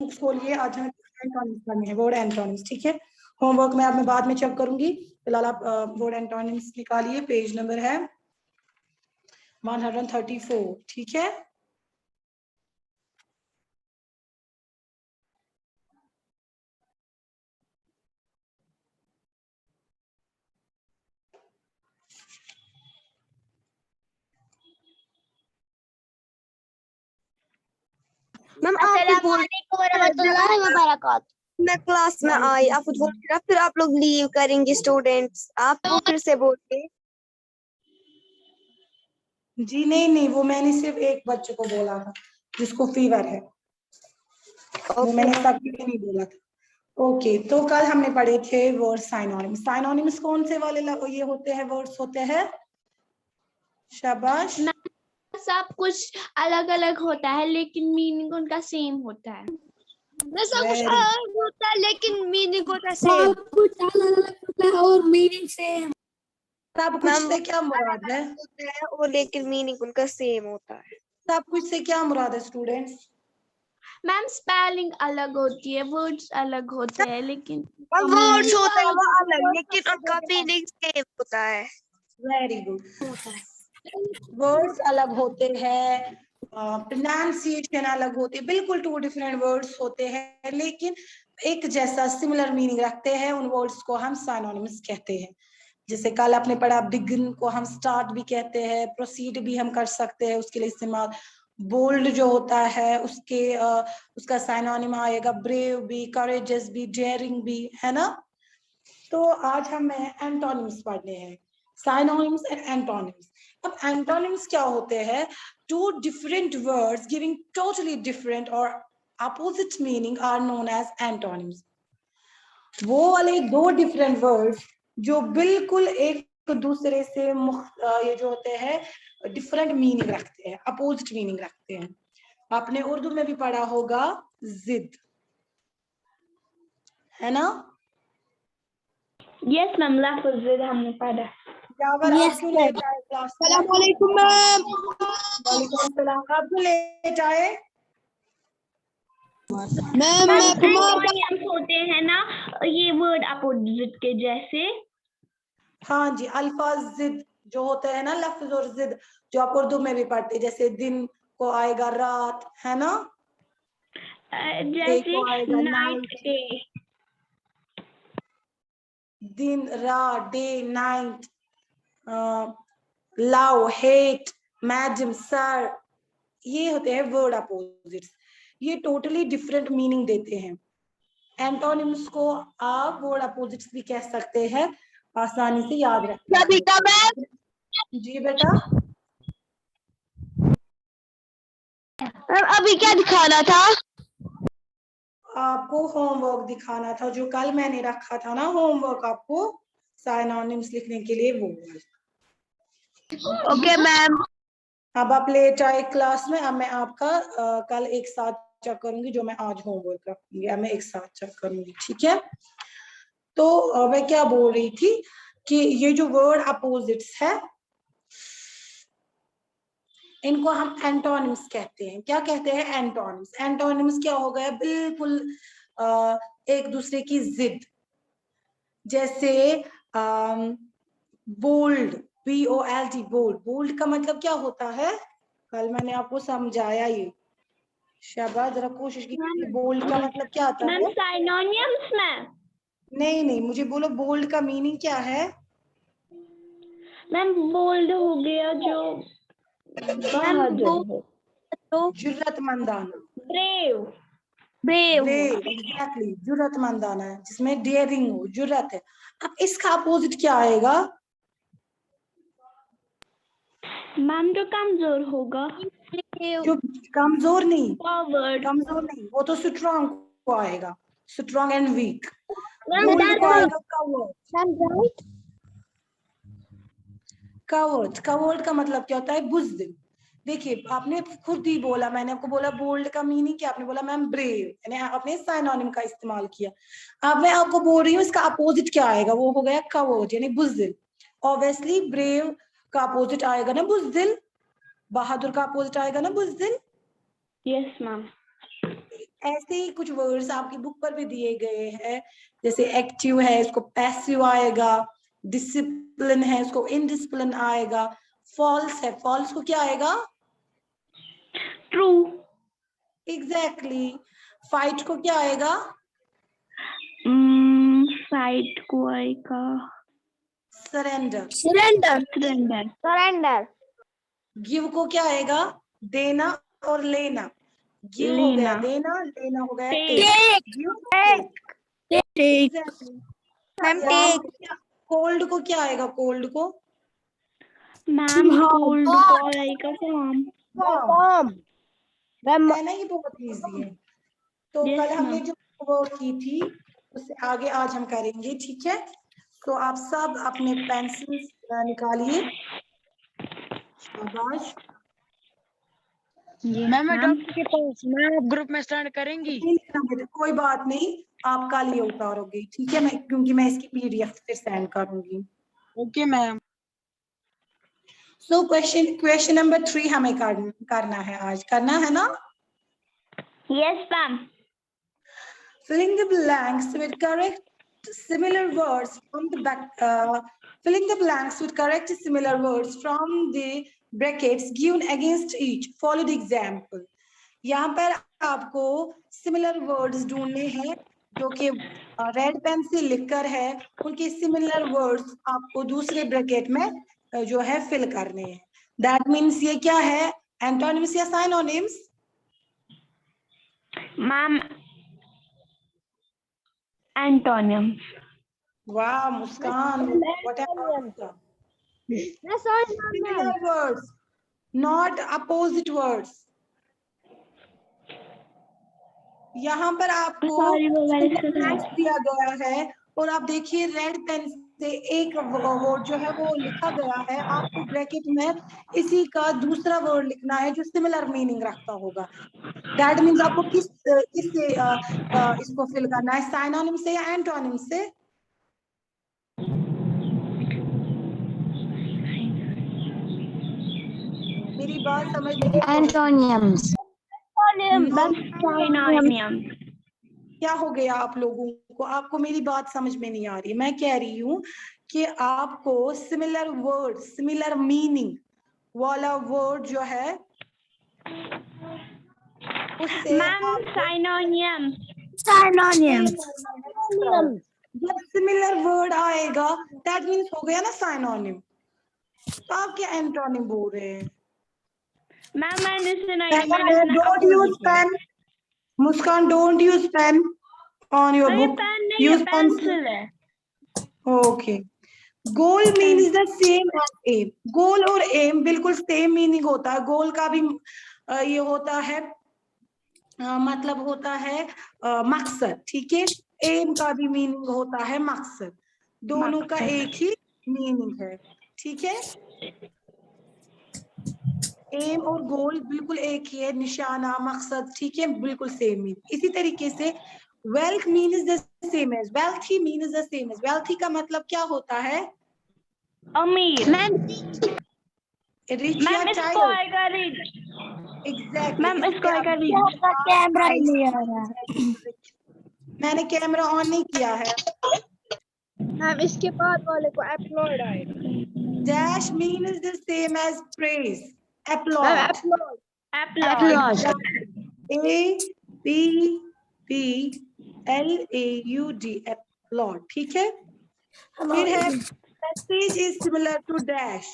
Books खोलिए, आज हमें एंटोनिम्स पढ़ने हैं, वर्ड एंटोनिम्स, ठीक है। होमवर्क में आप मैं बाद में चेक करूंगी, फिलहाल आप वर्ड एंटोनिम्स निकालिए। पेज नंबर है 134, ठीक है। मैम आप मैं क्लास में आई, आप कुछ बोल रहे, फिर आप लोग लीव करेंगे स्टूडेंट्स, आप वो फिर से बोलिए। जी नहीं, वो मैंने सिर्फ एक बच्चे को बोला था जिसको फीवर है, वो मैंने सबके लिए नहीं बोला था। ओके, तो कल हमने पढ़े थे वर्ड साइनोनिम्स। साइनोनिम्स कौन से वाले ये होते हैं, वर्ड्स होते हैं? शाबाश। सब कुछ अलग अलग होता है लेकिन मीनिंग उनका सेम होता है। सब कुछ अलग होता है लेकिन मीनिंग होता है सब कुछ अलग अलग होता है और मीनिंग सेम। सब कुछ से क्या मुराद है? और लेकिन मीनिंग उनका सेम होता है। सब कुछ से क्या मुराद है स्टूडेंट्स? मैम स्पेलिंग अलग होती है, वर्ड्स अलग होते हैं लेकिन वर्ड्स होते हैं वो अलग, लेकिन उनका मीनिंग सेम होता है। Very good. वर्ड्स अलग होते हैं, प्रोनाउंसिएशन अलग होती है, बिल्कुल 2 डिफरेंट वर्ड्स होते हैं, लेकिन एक जैसा सिमिलर मीनिंग रखते हैं। उन वर्ड्स को हम साइनोनिम्स कहते हैं। जैसे कल आपने पढ़ा, बिगिन को हम स्टार्ट भी कहते हैं, प्रोसीड भी हम कर सकते हैं उसके लिए इस्तेमाल। बोल्ड जो होता है उसका साइनोनिम आएगा ब्रेव भी, करेजियस भी, डेयरिंग भी, है ना। तो आज हमें एंटोनिम्स पढ़ने हैं, साइनोनिम्स एंड एंटोनिम्स। अब एंटोनिम्स क्या होते हैं? 2 different words giving totally different और opposite meaning are known as antonyms. वो वाले 2 डिफरेंट वर्ड्स जो बिल्कुल एक दूसरे से ये जो होते हैं डिफरेंट मीनिंग रखते हैं, अपोजिट मीनिंग रखते हैं। आपने उर्दू में भी पढ़ा होगा जिद, है ना? यस मैम, लफ्ज़ जिद हमने पढ़ा। आप क्यों लेट आए क्लास में? अस्सलाम वालेकुम मैम। वालेकुम अस्सलाम। आप क्यों लेट आए? मैम एंटोनिम्स होते हैं ना ये वर्ड अपोजिट के जैसे। हाँ जी, अल्फाज जिद जो होते हैं ना, लफ्ज और जिद, जो आप उर्दू में भी पढ़ते, जैसे दिन को आएगा रात, है ना, डे को आएगा जैसे नाइट नाइट, डे, दिन रात, day night, love hate, madam sir, ये होते हैं वर्ड अपोजिट्स। ये टोटली डिफरेंट मीनिंग देते हैं। एंटोनिम्स को आप वर्ड अपोजिट्स भी कह सकते हैं, आसानी से याद रखें। जी बेटा, अभी क्या दिखाना था? आपको होमवर्क दिखाना था जो कल मैंने रखा था ना, होमवर्क आपको साइनोनिम्स लिखने के लिए, वो। Okay ma'am. अब आप लेट आए क्लास में, अब मैं आपका कल एक साथ चेक करूंगी, जो मैं आज होमवर्क रखूंगी अब मैं एक साथ चेक करूंगी, ठीक है। तो मैं क्या बोल रही थी कि ये जो वर्ड अपोजिट्स है इनको हम एंटोनिम्स कहते हैं। क्या कहते हैं? एंटोनिम्स। एंटोनिम्स क्या हो गया? बिल्कुल एक दूसरे की जिद। जैसे बोल्ड, BOLD, बोल्ड। बोल्ड का मतलब क्या होता है? कल मैंने आपको समझाया ये, शाबाश, जरा कोशिश कीजिए। बोल्ड का मतलब क्या आता मैम है? साइनोनिम्स में। नहीं, मुझे बोलो बोल्ड का मीनिंग क्या है? मैम बोल्ड हो गया जो बहादुर हो, जुर्रतमंदाना, ब्रेव। ब्रेव, एग्जैक्टली, जुर्रतमंदाना है, जिसमें डेयरिंग हो, जुर्रत है। अब इसका अपोजिट क्या आएगा? मैम जो कमजोर होगा, जो कमजोर नहीं, फॉरवर्ड। कमजोर नहीं, वो तो स्ट्रॉन्ग को आएगा, स्ट्रॉन्ग एंड वीक। बोल्ड को आएगा कावर्ड। कावर्ड, कावर्ड का मतलब क्या होता है? बुज़दिल। देखिए, आपने खुद ही बोला, मैंने आपको बोला बोल्ड का मीनिंग क्या, आपने बोला मैम ब्रेव, यानी आपने साइनोनिम का इस्तेमाल किया। अब मैं आपको बोल रही हूँ इसका अपोजिट क्या आएगा, वो हो गया कावर्ड यानी बुज़दिल। ऑब्वियसली ब्रेव का अपोजिट आएगा ना बुज़दिल, बहादुर का अपोजिट आएगा ना बुज़दिल। Yes ma'am. ऐसे ही कुछ वर्ड्स आपकी बुक पर भी दिए गए हैं, जैसे एक्टिव है इसको पैसिव आएगा, डिसिप्लिन है इसको इनडिसिप्लिन आएगा, फॉल्स है फॉल्स को क्या आएगा? ट्रू। एग्जैक्टली। फाइट को क्या आएगा? फाइट को आएगा surrender. surrender, surrender. surrender, give को क्या आएगा? देना और लेना। गिव हो गया लेना। देना, लेना हो गया Take. Take. Give take. take, exactly. Ma'am take, cold को क्या आएगा? कोल्ड को मैम Harm. कोल्ड को आएगा फॉर्म। warm, मैम है ना, ये बहुत इजी है। तो Yes, कल हमने ma'am. जो वो की थी उससे आगे आज हम करेंगे, ठीक है? तो आप सब अपने पेंसिल निकालिए। शाबाश। मैम मैं डॉक्टर के पास, मैम आप ग्रुप में स्टैंड करेंगी? नहीं लिखना बेटा, कोई बात नहीं, आप कल ये उतारोगे, ठीक है? मैं क्योंकि मैं इसकी पीडीएफ फिर सेंड करूंगी। Okay ma'am. So question number 3 हमें करना है आज, करना है ना? Yes, ma'am. Filling the blanks with correct similar words from the filling the blanks with correct similar words from the brackets given against each. Follow the example. यहाँ पर आपको सिमिलर वर्ड्स ढूंढने हैं जो कि रेड पेन से लिखकर है, उनके सिमिलर वर्ड्स आपको दूसरे ब्रैकेट में जो है फिल करने हैं। दैट मीन्स ये क्या है? एंटोनिम्स या साइनोनिम्स? Ma'am, antonyms. वाह मुस्कान, what an answer. that's all, ma'am. Similar words, not opposite words. यहाँ पर आपको Sorry, वो वाले से blanks दिया गया है और आप देखिए रेड पेन से एक वर्ड जो है वो लिखा गया है, आपको ब्रैकेट में इसी का दूसरा वर्ड लिखना है जो सिमिलर मीनिंग रखता होगा। दैट मीन्स आपको किससे इसको फिल करना है, साइनोनिम से या एंटोनिम से? मेरी बात समझ नहीं आ रही। Antonyms, Synonyms. क्या हो गया आप लोगों को? आपको मेरी बात समझ में नहीं आ रही। मैं कह रही हूँ कि आपको सिमिलर वर्ड, सिमिलर मीनिंग वाला वर्ड जो है उससे Ma'am, synonyms. synonyms, जब सिमिलर वर्ड आएगा दैट मीन्स हो गया ना साइनोनिम। तो आप क्या एंटोनिम बोल रहे हैं? Ma'am, मैंने synonym don't use pen. Muskan, don't use pen on your नहीं बुक, पेन नहीं है, यूज पेंसिल है। Okay. Goal means the same as aim. Goal और एम बिल्कुल सेम मीनिंग होता है। गोल का भी ये होता है मतलब होता है मकसद, ठीक है? एम का भी मीनिंग होता है मकसद। दोनों का एक ही मीनिंग है, ठीक है? एम और गोल बिल्कुल एक ही है, निशाना मकसद, ठीक है? बिल्कुल सेम मीनिंग। इसी तरीके से wealth means the same as wealthy means the same as wealthy का मतलब क्या होता है? अमीर। रिच या मैम इसको चाइल्ड? आएगा रिच। एग्जैक्टली। मैम इसको आएगा रिच। कैमरा नहीं आ रहा। मैंने कैमरा ऑन नहीं किया है। मैम इसके बाद वाले को अपलोड आएगा। Dash means the same as praise, ma'am applaud. Applaud, Applaud. A-P-P-L-A-U-D, applaud, ठीक है? फिर है passage is similar to dash.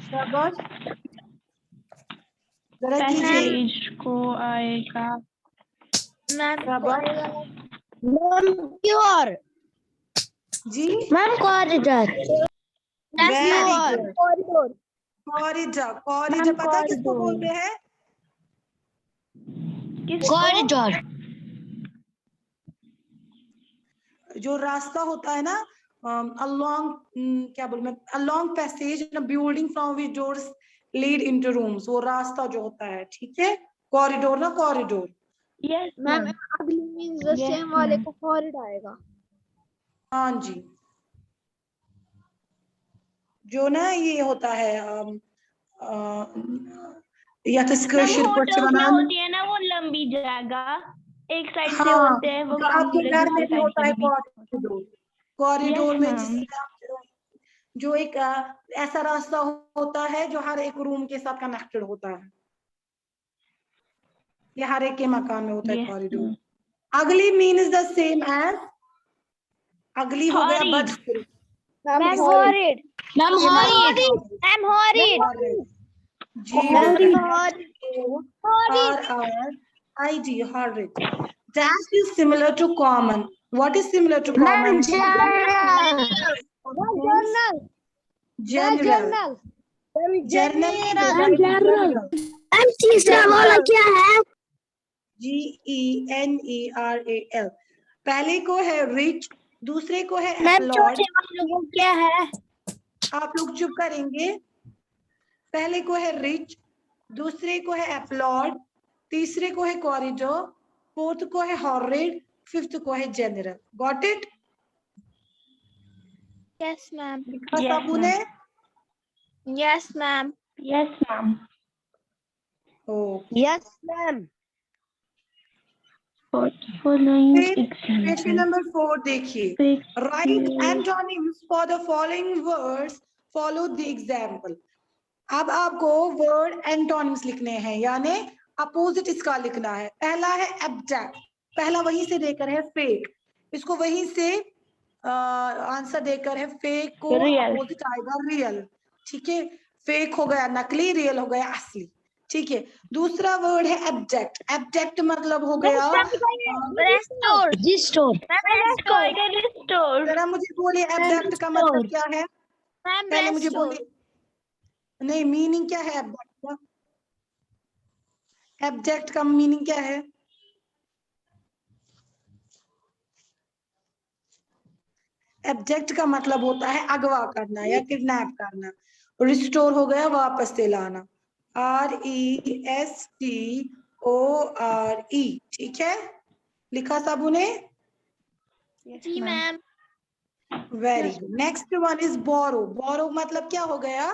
शाबाश, जरा कीजिए। पैसेज को आएगा शाबाश क्योर, जी, ma'am corridor, very good. Corridor, corridor, corridor पता है किसको बोलते हैं? कॉरिडोर, जो रास्ता होता है ना, along क्या बोलूं मैं, along passage in a building from which doors lead into rooms, वो रास्ता जो होता है, ठीक है? कॉरिडोर ना, कॉरिडोर। Yes ma'am ma'am. अगली मींस द सेम वाले को फॉरवर्ड आएगा। हाँ जी, जो ना ये होता है या तो मैम होटल होटल्स में होती है ना वो लंबी जगह, एक साइड से हाँ, होते हैं वो तो आपके कमरे, घर में दूसरी भी साइड होता से है भी। कॉरिडोर। कॉरिडोर Yes, में ma'am. जिससे आप जो एक ऐसा रास्ता होता है जो हर एक रूम के साथ कनेक्टेड होता है, ये हर एक के मकान में होता है Yes, corridor. ma'am. Ugly mean is the same as, ugly हो गया Horrid. बदसूरत। Ma'am, Horrid. horrid. Ma'am, Horrid. horrid. Ma'am, horrid. Horrid. Ji Horrid. Horrid. Horrid. Dash is similar to common. What is similar to common? General. General. General. तीसरा वाला क्या है? GENERAL। पहले को है रिच, दूसरे को है मैम अपलॉड। चौथे वाले को क्या है? आप लोग चुप करेंगे। पहले को है रिच, दूसरे को है अपलॉड, तीसरे को है कॉरिडोर, फोर्थ को है हॉरिड, फिफ्थ को है general. Got it? Yes, ma'am. लिखा Yes, साबू ने? Yes, ma'am. Yes, ma'am. Okay. Yes, ma'am. Following question example. Number 4 देखिए। Right antonyms for the following words, follow the example. अब आपको वर्ड एंटोनिम्स लिखने हैं, यानी अपोजिट इसका लिखना है। पहला है एब्जेक्ट, पहला वहीं से देकर है फेक, इसको वहीं से आंसर देकर है फेक को Real. अपोजिट आएगा रियल। ठीक है, फेक हो गया नकली, रियल हो गया असली। ठीक है, दूसरा वर्ड है एब्जेक्ट। एब्जेक्ट मतलब हो गया Restore. Restore. Restore. जरा मुझे बोलिए एब्जेक्ट का मतलब क्या है? Ma'am, पहले मुझे restore. बोलिए, नहीं मीनिंग क्या है एब्जेक्ट का? एब्जेक्ट का मीनिंग क्या है? एब्जेक्ट का मतलब होता है अगवा करना या किडनैप करना। रिस्टोर हो गया वापस से लाना, RESTORE। ठीक है, लिखा साबू ने? जी ma'am. Very good. Next one is borrow. Borrow मतलब क्या हो गया?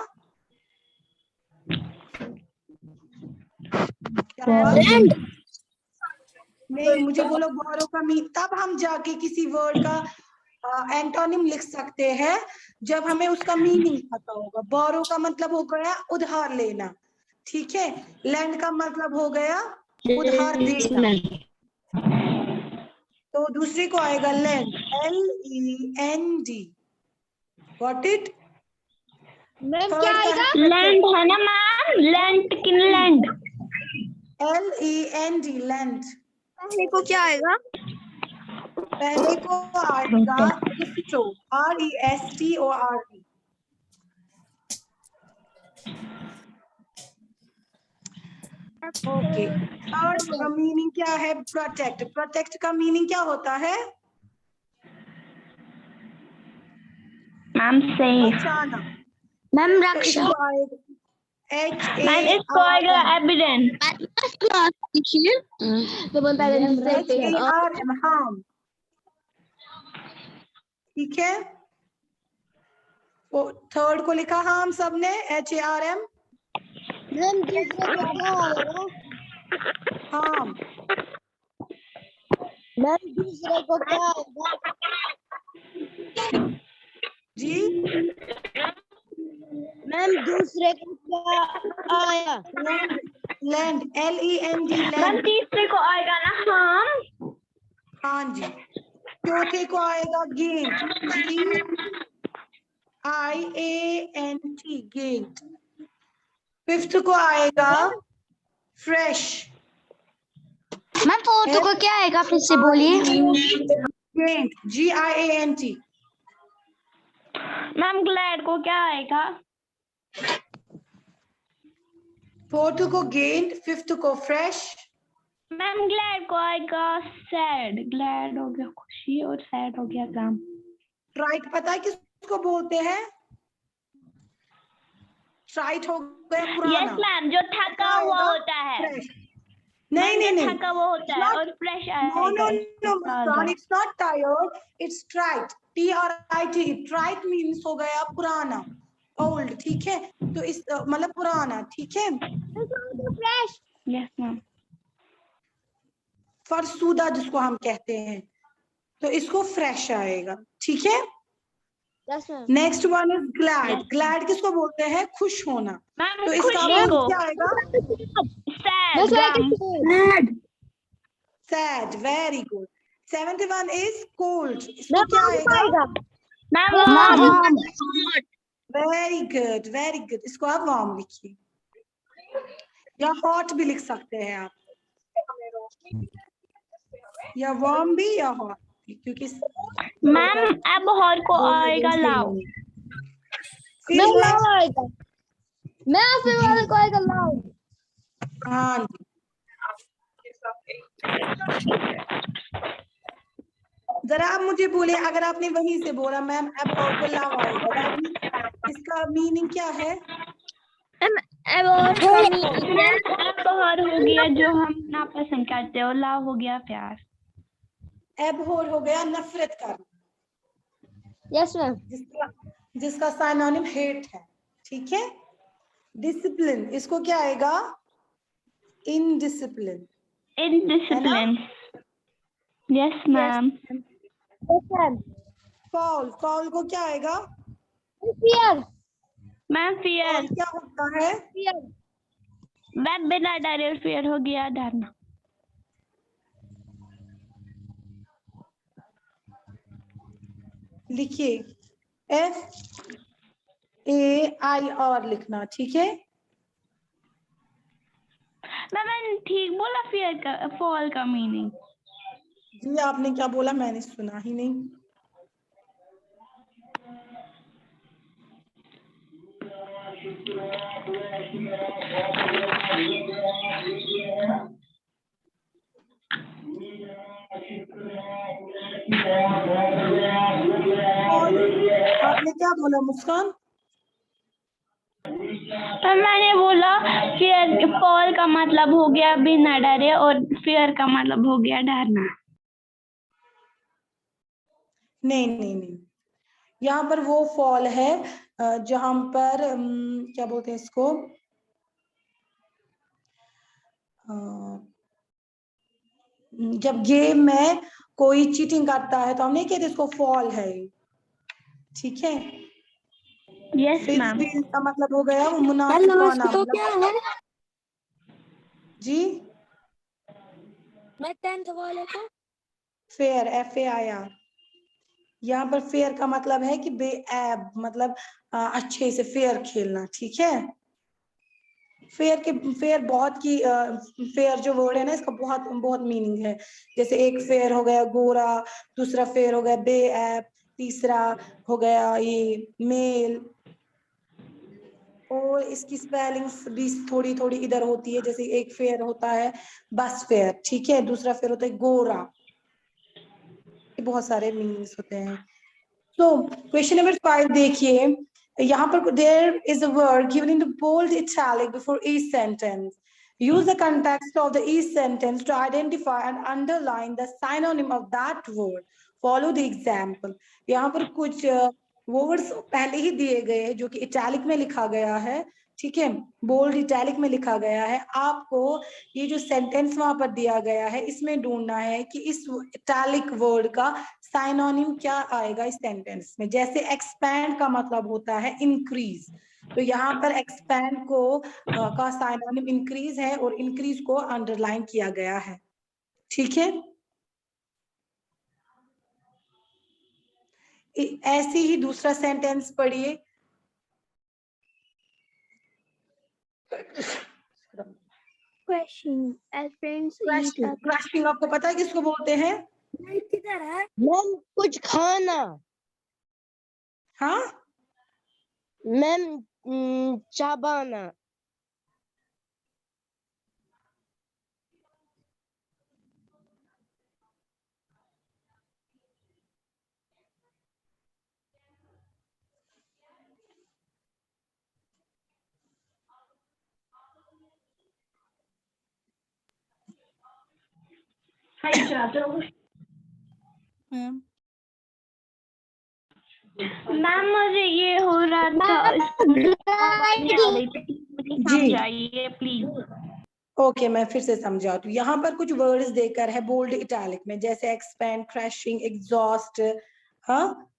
क्या हुआ? नहीं, मुझे बोलो बोरो का मीन, तब हम जाके किसी वर्ड का एंटोनिम लिख सकते हैं जब हमें उसका मीनिंग पता होगा। बोरो का मतलब हो गया उधार लेना। ठीक है, लैंड का मतलब हो गया उधार देना, तो दूसरे को आएगा land, LEND। Got it? Ma'am क्या आएगा? Land है ना मैम? Land किन land? LEND land. पहले को क्या आएगा? पहले को आएगा रिस्टोर, RESTORE। ओके, थर्ड का मीनिंग क्या है? प्रोटेक्ट। प्रोटेक्ट का मीनिंग क्या होता है? Ma'am, safe. बचाना। मैम तो रक्षा। इसको आएगा Ma'am, इसको आएगा evidence. HARM, harm। ठीक है, थर्ड को लिखा हार्म सबने, HARM। मैम दूसरे को क्या आएगा? हार्म। मैम दूसरे को क्या आएगा? जी मैम दूसरे को क्या आया? Land, LEND Ma'am, land. तीसरे को आएगा ना harm? हाँ जी। चौथे को आएगा गेंट, GIANT गेंट। फिफ्थ को आएगा फ्रेश। मैम फोर्थ को क्या आएगा? फिर से बोलिए। Giant, GIANT। Ma'am, glad को क्या आएगा? फोर्थ को गेंट, फिफ्थ को फ्रेश। Ma'am, glad को आएगा sad. Glad हो गया खुशी और sad हो गया गम. ट्राइट पता है किसको बोलते हैं? ट्राइट हो गया पुराना। Yes, ma'am, जो थका हुआ होता है. फ्रेश। नहीं नहीं नहीं, थका हुआ होता है और fresh आएगा. no Muskan, it's not tired, it's trite, TRIT। Trite means हो गया पुराना, ओल्ड। ठीक है, तो इस मतलब पुराना। ठीक है, Yes, ma'am. फरसूदा जिसको हम कहते हैं, तो इसको फ्रेश आएगा, ठीक है। Yes, ma'am. Next one is glad. Yes. Glad किसको बोलते हैं? खुश होना। Ma'am, तो इसका खुशी वर्ड को क्या आएगा? sad, ma'am. Sad. Very good. 7th one is cold. इसको क्या आएगा? Ma'am, warm. Very good, very good. इसको आप वार्म लिखिए, या हॉट भी लिख सकते हैं आप, या वार्म भी या हॉट भी, क्योंकि Ma'am, अब और को दोनों आएगा same लाओ। नहीं है। फिर next- हाँ जी। जरा आप मुझे बोले, अगर आपने वहीं से बोला मैम अब और को लाओ आएगा, that means इसका मीनिंग क्या है? अब और हो गया जो हम नापसंद करते हो, लाओ हो गया प्यार। एबहोर हो गया नफरत करना, Yes, ma'am. जिसका साइनोनिम हेट है, ठीक है। डिसिप्लिन, इसको क्या आएगा? Indiscipline. Indiscipline. Yes, ma'am. Yes, ma'am. Fall, fall को क्या आएगा? Fear. Ma'am, fear. फॉल क्या होता है? Fear. Ma'am, बिना डरे fear हो गया डरना। लिखिए FAIR लिखना, ठीक है। मैंने ठीक बोला fear का, fall का मीनिंग। जी आपने क्या बोला? मैंने सुना ही नहीं। आपने क्या बोला मुस्कान? तो मैंने बोला fear, fall का मतलब हो गया बिना डरे और fear का मतलब हो गया डरना। नहीं नहीं नहीं, यहाँ पर वो फॉल है जहां पर क्या बोलते हैं इसको, जब गेम में कोई चीटिंग करता है तो हम नहीं कहते इसको फॉल है, ठीक है। Yes, ma'am. फिर का मतलब हो गया वो मुनाफिकाना, तो क्या है? जी मैं 10th वाले को फेयर, FAIR। यहाँ पर फेयर का मतलब है कि बेऐब, मतलब अच्छे से फेयर खेलना, ठीक है। फेयर बहुत की फेयर जो वर्ड है ना, इसका बहुत बहुत मीनिंग है। जैसे एक फेयर हो गया गोरा, दूसरा फेयर हो गया बेऐब, तीसरा हो गया ये मेल, और इसकी स्पेलिंग्स भी थोड़ी थोड़ी इधर होती है। जैसे एक फेयर होता है बस फेयर, ठीक है, दूसरा फेयर होता है गोरा, बहुत सारे मीनिंग्स होते हैं। तो क्वेश्चन नंबर 5 देखिए, यहाँ पर there is a word given in the bold italic before each sentence. Use the context of the each sentence to identify and underline the synonym of that word. Follow the example. यहाँ पर कुछ words पहले ही दिए गए हैं जो कि italic में लिखा गया है, ठीक है, बोल्ड इटैलिक में लिखा गया है। आपको ये जो सेंटेंस वहां पर दिया गया है इसमें ढूंढना है कि इस इटैलिक वर्ड का साइनोनिम क्या आएगा इस सेंटेंस में। जैसे एक्सपैंड का मतलब होता है इंक्रीज, तो यहाँ पर एक्सपैंड को का साइनोनिम इंक्रीज है और इंक्रीज को अंडरलाइन किया गया है, ठीक है। ऐसे ही दूसरा सेंटेंस पढ़िए। Crashing as friends eat up. Crushing आपको पता है किसको बोलते हैं? किधर है? मैम कुछ खाना। हाँ, मैम चाबाना। मैम मुझे ये हो रहा था, जी समझाइए प्लीज। ओके मैं फिर से समझाती हूँ। यहाँ पर कुछ वर्ड्स देकर है बोल्ड इटैलिक में, जैसे एक्सपैंड, क्रैशिंग, एग्जॉस्ट, हाँ,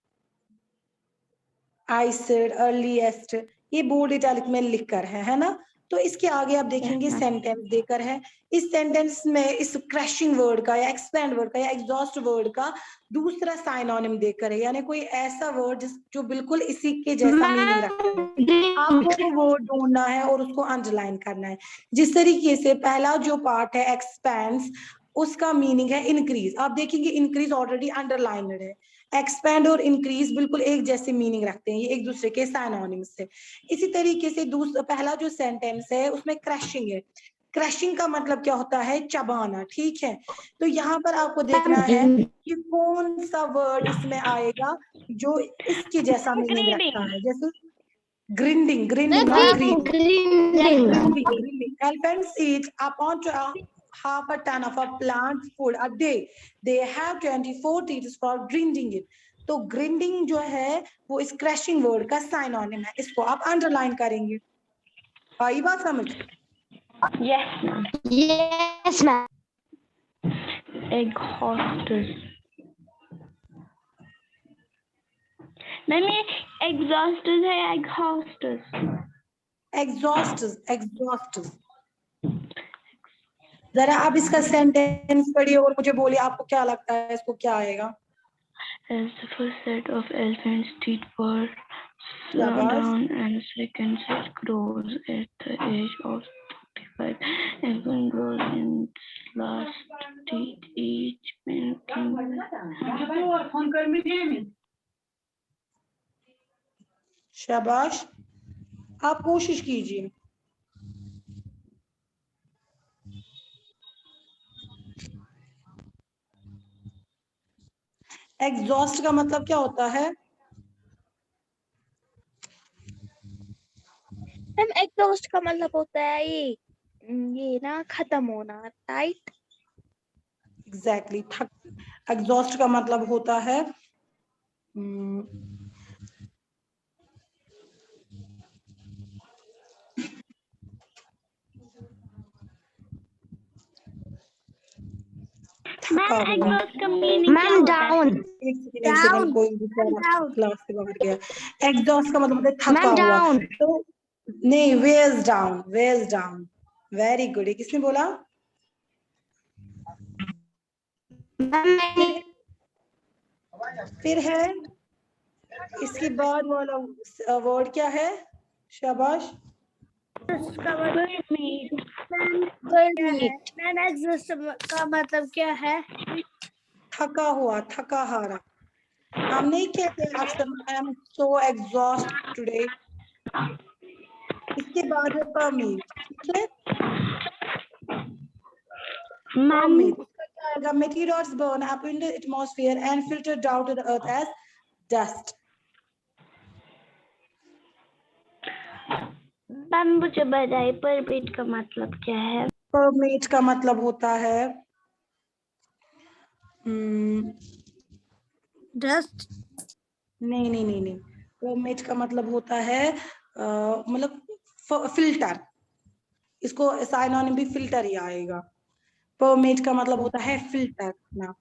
आइसिड, अर्लीस्ट, ये बोल्ड इटैलिक में लिखकर है ना। तो इसके आगे आप देखेंगे सेंटेंस देकर है। इस सेंटेंस में इस क्रैशिंग वर्ड का या एक्सपैंड वर्ड का या एग्जॉस्ट वर्ड का दूसरा साइनोनिम देकर है, यानी कोई ऐसा वर्ड जो बिल्कुल इसी के जैसा मीनिंग रखता है। आपको वो वर्ड ढूंढना है और उसको अंडरलाइन करना है। जिस तरीके से पहला जो पार्ट है एक्सपैंड्स, उसका मीनिंग है इंक्रीज। आप देखेंगे इंक्रीज ऑलरेडी अंडरलाइंड है। एक्सपैंड और इंक्रीज बिल्कुल एक जैसे मीनिंग रखते हैं, ये एक दूसरे के साइनोनिम्स है। इसी तरीके से पहला जो सेंटेंस है उसमें क्रैशिंग है। क्रैशिंग का मतलब क्या होता है? चबाना, ठीक है। तो यहाँ पर आपको देखना है कि कौन सा वर्ड इसमें आएगा जो इसके जैसा मीनिंग रखता है। जैसे grinding, grinding not grinding. Elephants eat upon half a ton of a plant food a day. They have 24 teeth for grinding it. तो ग्रिंडिंग जो है वो इस क्रैशिंग वर्ड का साइनोनिम है, इसको आप अंडरलाइन करेंगे। आई बात समझ? Yes, ma'am. Yes, ma'am. Exhaustus. Ma'am ये exhaustus है या exhaustus? एग्जॉस्टस, एग्जॉस्टस। जरा आप इसका सेंटेंस पढ़िए और मुझे बोलिए आपको क्या लगता है इसको क्या आएगा। As the first set of elephants' teeth were down and second set grows at the age of 35. Elephant grows in its last teeth, each making शाबाश, आप कोशिश कीजिए। एग्जॉस्ट का मतलब क्या होता है? मैम एग्जॉस्ट का मतलब होता है ये ना खत्म होना, राइट? एग्जैक्टली, एग्जॉस्ट का मतलब होता है मैम डाउन। कोई क्लास से बाहर गया। एग्जॉस्ट का मतलब है थका हुआ। तो नहीं, wears down, wears down. Very good. किसने बोला? फिर है इसके बाद वाला वर्ड क्या है? शाबाश। मैम एग्जॉस्ट का मतलब क्या है? थका हुआ, थका हारा। हम नहीं कहते अक्सर I am so exhaust today. इसके बाद है परमीट, ठीक है। परमीट उसका क्या आएगा? meteors burn up in the atmosphere and filter down to the earth as dust. Ma'am मुझे बताइए परमीट का मतलब क्या है? परमीट का मतलब होता है डस्ट। नहीं नहीं नहीं नहीं, परमीट का मतलब होता है मतलब फिल्टर। इसको साइनोनिम भी फिल्टर ही आएगा। परमीट का मतलब होता है फिल्टर ना।